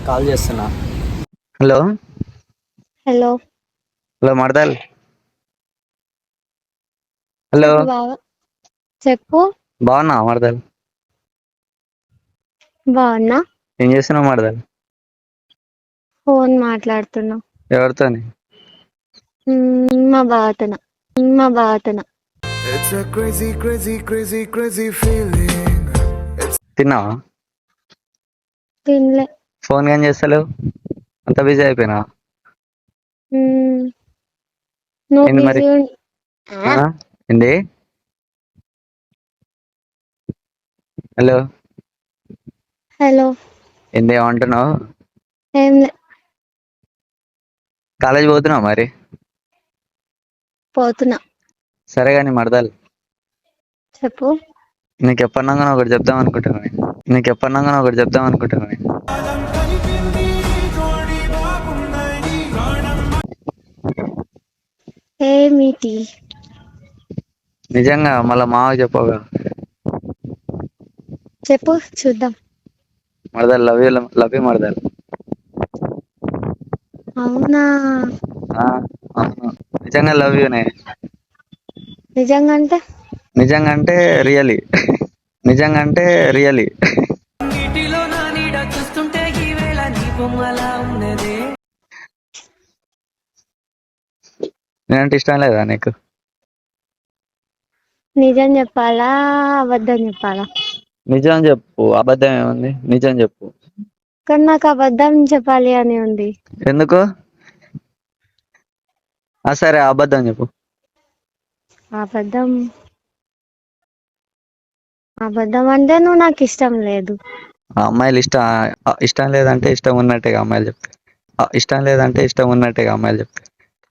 Call చేస్తున్నా. Hello hello hello మర్దల్. Hello చెప్పు బావ. చెప్పు. బాగున్నావా మర్దల్? బాగున్నా. ఏం చేస్తున్నావు మర్దల్? ఫోన్ మాట్లాడుతున్నా. ఎవరితోని? మా బావతోన. మా బావతోన. It's a crazy, crazy, crazy, crazy feeling. తిన్నావా? తినలే. ఫోన్ ఏం చేస్తలేవు? అంత బిజీ అయిపోయినా? నువ్వు ఏంది మరి? బిజీ ఏంది? Hello hello. ఏంది ఏమంటున్నావు? ఏం లే. కాలేజ్ పోతున్నావు మరి? పోతున్నా. సరే కానీ మర్దల్, చెప్పు. నీకు ఎప్పటినాగా ఒకటి చెప్దాం అనుకుంటున్నా నేను. ఏమిటి? నిజంగా మళ్ళా మావకి చెప్పవుగా. చెప్పు చూద్దాం. మర్దల్, లవ్ యూ మర్దల్. అవునా? అవును, నిజంగా లవ్ యూనే. నిజంగా అంటే? నిజంగా అంటే రియలీ. నిజంగా అంటే రియలీ. నీటిలో నా నీడ చూస్తుంటే ఈ వేళ నీ బొమ్మలా ఉన్నదే. నేనంటే ఇష్టం లేదా నీకు? నిజం చెప్పాలా అబద్ధం చెప్పాలా? నిజం చెప్పు, అబద్ధం ఏముంది, నిజం చెప్పు. కానీ నాకు అబద్ధం చెప్పాలి అని ఉంది. ఎందుకు? సరే అబద్ధం చెప్పు. అబద్ధం అబద్ధం అంటే నువ్వు నాకు ఇష్టం లేదు. అమ్మాయిలు ఇష్టం లేదంటే ఇష్టం ఉన్నట్టుగా అమ్మాయిలు చెప్తే.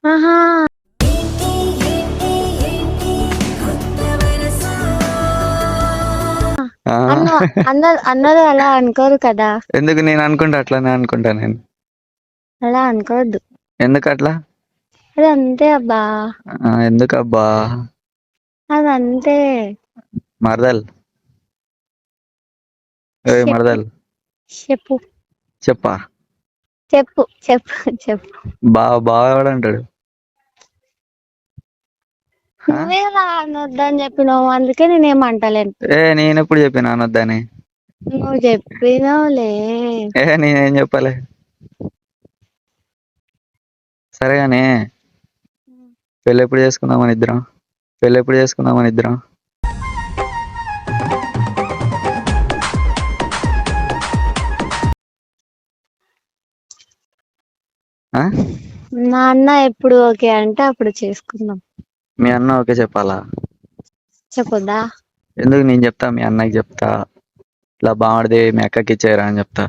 ఆహా. ఆ, అందరూ అలా అనుకోరు కదా. ఎందుకు? నేను అనుకుంటా, అట్లానే అనుకుంటా నేను. అలా అనుకోవద్దు. ఎందుకు అట్లా? అది అంతే అబ్బా. ఎందుకబ్బా? అది అంతే. మరదల్, ఏ చెప్పు మరదల్, చెప్పు చెప్పా. చెప్పు చెప్పు చెప్పు. బాగా ఎవడంటాడు? నువ్వే అనొద్దని చెప్పినావు, అందుకే నేనేం అంటలేను. నేను ఎప్పుడు చెప్పినా అనొద్దని? నువ్వు చెప్పినావులే. నేనేం చెప్పలే. సరేగానే, పెళ్ళి ఎప్పుడు చేసుకుందామని ఇద్దరం? మా అన్న ఎప్పుడు ఓకే అంటే అప్పుడు చేసుకుందాం. మీ అన్న ఓకే చెప్పాలా? చెప్పొద్దా? ఎందుకు? నేను చెప్తా, మీ అన్నకి చెప్తా. ఇలా బాగుండది మీ అక్కకి ఇచ్చేయరా అని చెప్తా.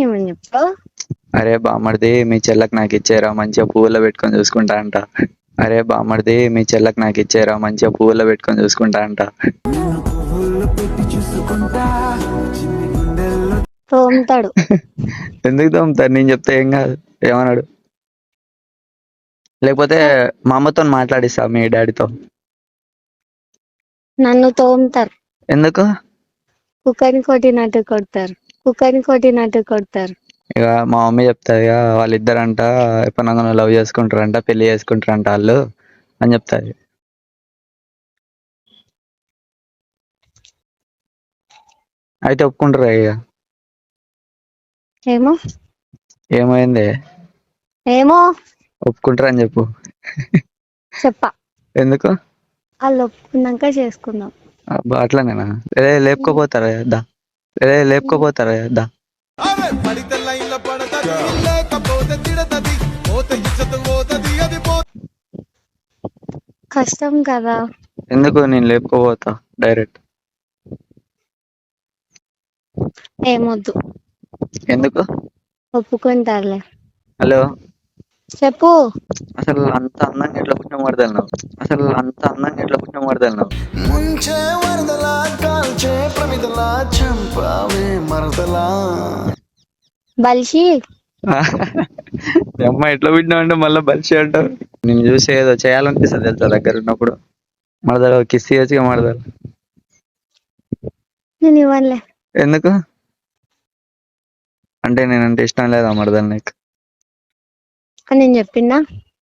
ఏమని చెప్తావు? అరే బామ్మర్ది, మీ చెల్లకి నాకు ఇచ్చేయరా, మంచిగా పువ్వులో పెట్టుకొని చూసుకుంటా అంట. పువ్వుల్లో పెట్టి చూసుకుంటా చిన్ని గుండెల్లో. తోముతాడు. ఎందుకు తోముతారు? నేను చెప్తే ఏం కాదు, ఏమన్నాడు? లేకపోతే మా అమ్మతో మాట్లాడిస్తా, మీ డాడీతో. నన్ను తోముతారు. ఎందుకు? కుక్కని కొట్టినట్టు కొడతారు. ఇక మా మమ్మీ చెప్తాది, ఇక వాళ్ళిద్దరంట ఎప్పటినాగా లవ్ చేసుకుంటారంట, పెళ్లి చేసుకుంటారంట వాళ్ళు అని చెప్తాది. అయితే ఒప్పుకుంటారా? ఇక ఏమో. ఏమైంది? ఏమో. ఒప్పుకుంటారని చెప్పు. చెప్పా. ఎందుకు? వాళ్ళు ఒప్పుకున్నాక చేసుకుందాం. అబ్బా, అట్లానేనా? లేపుకోపోతారా దా. అరే పడితే లైన్లో పడతది, లేకపోతే తిడతది, పోతే ఇజ్జతు పోతది, అది కష్టం కదా. ఎందుకు? నేను లేపుకోపోతా డైరెక్ట్. ఏమొద్దు. ఎందుకు? ఒప్పుకుంటారులే. హలో, చెప్పు. అసలు అంత అందంగా ఎట్లా పుట్టిన మరదలు నువ్వు? ముంచే వరదలా కాల్చే ప్రమిదలా చంపావే మరదలా. బలిసి. మీ అమ్మ ఎట్లా పుట్టినావు అంటే మళ్ళీ బలిసి అంటావు. నేను చూసి ఏదో చేయాలనిపిస్తుంది తెలుసా దగ్గర ఉన్నప్పుడు. మరదలు కిస్ ఇవ్వచ్చుగా మరదలు. నేను ఇవ్వనులే. ఎందుకు? అంటే నేనంటే ఇష్టం లేదా మరదలు నీకు? అని నేను చెప్పినా.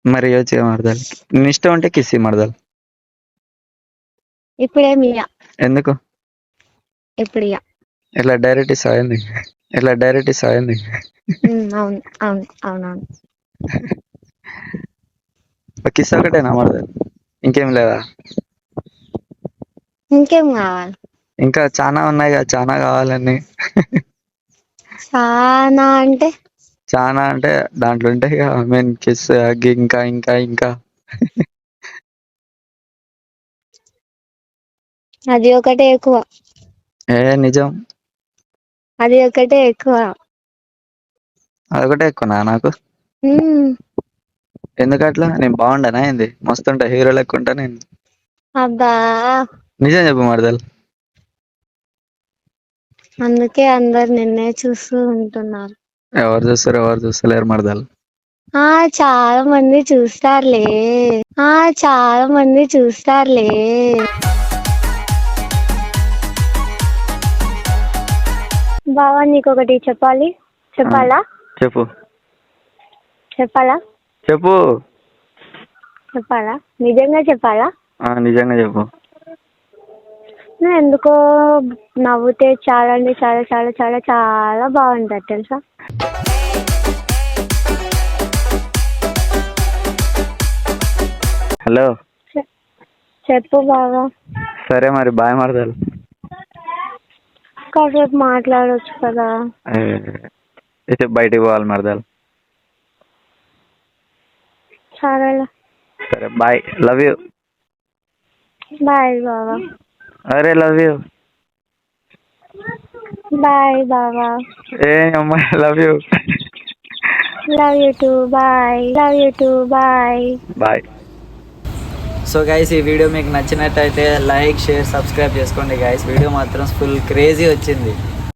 మరి ఇవ్వచ్చుగా మరదలు. నీ ఇష్టం అంటే కిస్ మరదలు. ఇప్పుడేమి ఇయ్య. ఎందుకు? ఇప్పుడు ఇయ్య. ఇట్లా డైరెక్ట్ ఇస్తాయింది. ఇట్లా డైరెక్ట్ ఇస్తాయింది. అవును అవును అవునవును. కిస్ ఒకటేనా మరదలు? ఇంకేం లేదా? ఇంకేం కావాలి? ఇంకా చాలా ఉన్నాయి కదా, చాలా కావాలని. చాలా అంటే చాలా అంటే దాంట్లో ఉంటాయి కదా, మీన్ కిస్, హగ్, ఇంకా ఇంకా ఇంకా. అది ఒకటే ఎక్కువ. నిజం? అది ఒకటే ఎక్కువ. అదొకటే ఎక్కువనా నాకు? ఉమ్, ఎందుకట్లా? నేను బాగుండనా ఏంది? మస్తుంటా, హీరో లెక్క ఉంటా నేను. అబ్బా, నిజం చెప్పు మరదలు. అందుకే అందరు నిన్నే చూస్తూ ఉంటున్నారు. ఎవరు చూస్తారు, ఎవరు చూస్తలేరు మరదలు. చాలా మంది చూస్తారులే. చాలా మంది చూస్తారులే. బావా, నీకొకటి చెప్పాలా? చెప్పు చెప్పాలా? చెప్పు. చెప్పాలా? నిజంగా చెప్పాలా? నిజంగా చెప్పు. నువ్వు ఎందుకో నవ్వుతే చాలా అంటే చాలా చాలా చాలా చాలా బాగుంటుంది తెలుసా? హలో. చెప్పు బావా. సరే మరి, బాయ్ మరదలు. కాసేపు మాట్లాడొచ్చు కదా. అయితే బయటికి పోవాలి మరదలు. సరేలే. సరే బాయ్, లవ్ యూ. బాయ్ బావా. అరే లవ్ యూ. బాయ్ బావా. అమ్మాయి love you. Love you too. Bye. Love you too. Bye. Bye. So guys, ఈ వీడియో మీకు నచ్చినట్టయితే లైక్, షేర్, సబ్స్క్రైబ్ చేసుకోండి గైస్. వీడియో మాత్రం ఫుల్ క్రేజీ వచ్చింది.